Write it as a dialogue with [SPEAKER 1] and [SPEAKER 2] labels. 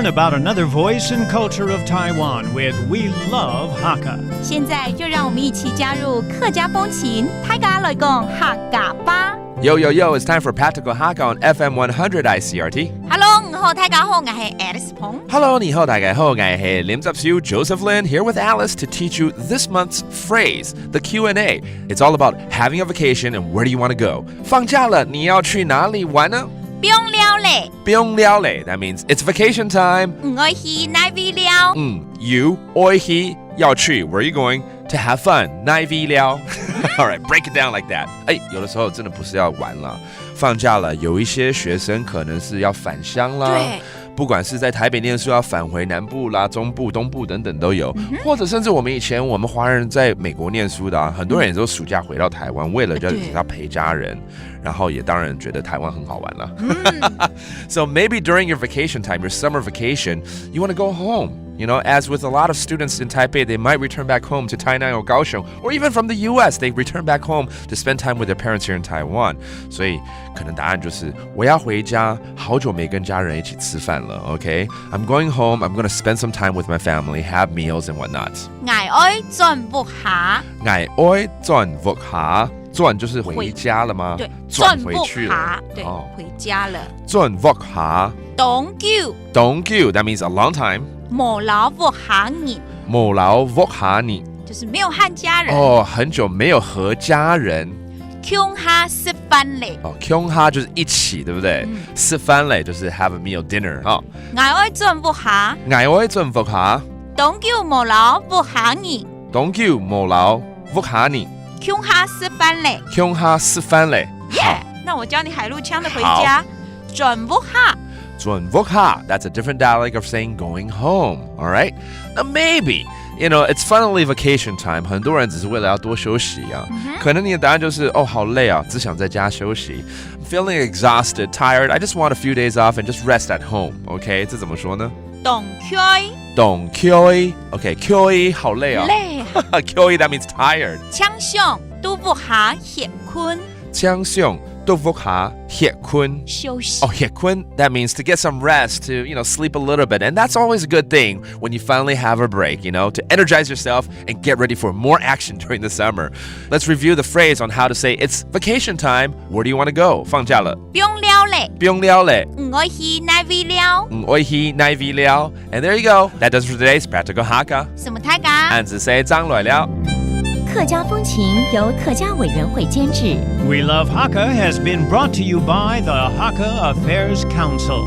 [SPEAKER 1] learn about another voice and culture of Taiwan with We Love Hakka.
[SPEAKER 2] 现在就让我们一起加入客家风情，大家来讲客家吧。
[SPEAKER 3] Yo, yo, yo, it's time for Practical Hakka on FM 100 Icrt.
[SPEAKER 2] Hello， 你好，大家好，我是 Alice Pong。Hello,
[SPEAKER 3] 你好，大家好，我是林集少 Joseph Lin here with Alice to teach you this month's phrase, the Q&A. It's all about having a vacation and where do you want to go. 放假了，你要去哪里玩呢？
[SPEAKER 2] 不用了嘞，
[SPEAKER 3] 不用了嘞 That means it's vacation time.
[SPEAKER 2] 我去哪里了
[SPEAKER 3] you or he 要去 Where are you going? To have fun. 哪里了All right, break it down like that. 有的时候真的不是要玩了，放假了，有一些学生可能是要返乡啦。
[SPEAKER 2] 对。
[SPEAKER 3] 不管是在台北念书要返回南部啦、中部、东部等等都有，或者甚至我们华人在美国念书的很多人也都暑假回到台湾，为了要陪家人，然后也当然觉得台湾很好玩了。So maybe during your vacation time, your summer vacation, you want to go home. You know, as with a lot of students in Taipei, they might return back home to Tainan or Kaohsiung, or even from the U.S., they return back home to spend time with their parents here in Taiwan. 所以可能答案就是我要回家，好久没跟家人一起吃饭了。Okay, I'm going home. I'm going to spend some time with my family, have meals and whatnot.
[SPEAKER 2] 我爱转屋下，
[SPEAKER 3] 我爱转屋下，转就是回家了吗？
[SPEAKER 2] 对，
[SPEAKER 3] 转回去了。
[SPEAKER 2] 对，回家了。
[SPEAKER 3] 转屋下。
[SPEAKER 2] Don't
[SPEAKER 3] you. That means a long time.
[SPEAKER 2] 冇老屋下人，
[SPEAKER 3] 冇老屋下人，
[SPEAKER 2] 就是没有和家人。
[SPEAKER 3] 很久没有和家人。
[SPEAKER 2] 穷下吃饭嘞。
[SPEAKER 3] 穷下就是一起，对不对？吃饭嘞就是 have a meal dinner 我
[SPEAKER 2] 爱转屋下。
[SPEAKER 3] 我爱转屋下。
[SPEAKER 2] Don't you 冇老屋下人。
[SPEAKER 3] Don't you 冇老屋下人。
[SPEAKER 2] 穷下吃饭嘞。
[SPEAKER 3] 穷下吃饭嘞。
[SPEAKER 2] 那我教你海陆腔的回家。转屋下。
[SPEAKER 3] 转屋下 That's a different dialect of saying going home. All right? Now maybe, you know, it's finally vacation time. 很多人只是为了要多休息啊。可能你的答案就是好累啊，只想在家休息。I'm feeling exhausted, tired. I just want a few days off and just rest at home. Okay? 这怎么说呢？
[SPEAKER 2] 动气。
[SPEAKER 3] Okay, 气好累啊。
[SPEAKER 2] 累。
[SPEAKER 3] 气 that means tired.
[SPEAKER 2] 枪上都不下歇困。
[SPEAKER 3] 枪上都不下歇困。
[SPEAKER 2] 休息。
[SPEAKER 3] 歇困 that means to get some rest, to, you know, sleep a little bit. And that's always a good thing when you finally have a break, you know, to energize yourself and get ready for more action during the summer. Let's review the phrase on how to say it's vacation time. Where do you want to go? 放假了。
[SPEAKER 2] 不用了嘞。
[SPEAKER 3] 不用了嘞。
[SPEAKER 2] 我爱去哪里了。
[SPEAKER 3] 我爱去哪里了。And there you go. That does for today's Practical Hakka.
[SPEAKER 2] 什么大家？
[SPEAKER 3] 案子say 张来了。
[SPEAKER 4] 客家风情由客家委员会监制。
[SPEAKER 1] We Love Hakka has been brought to you by the Hakka Affairs Council.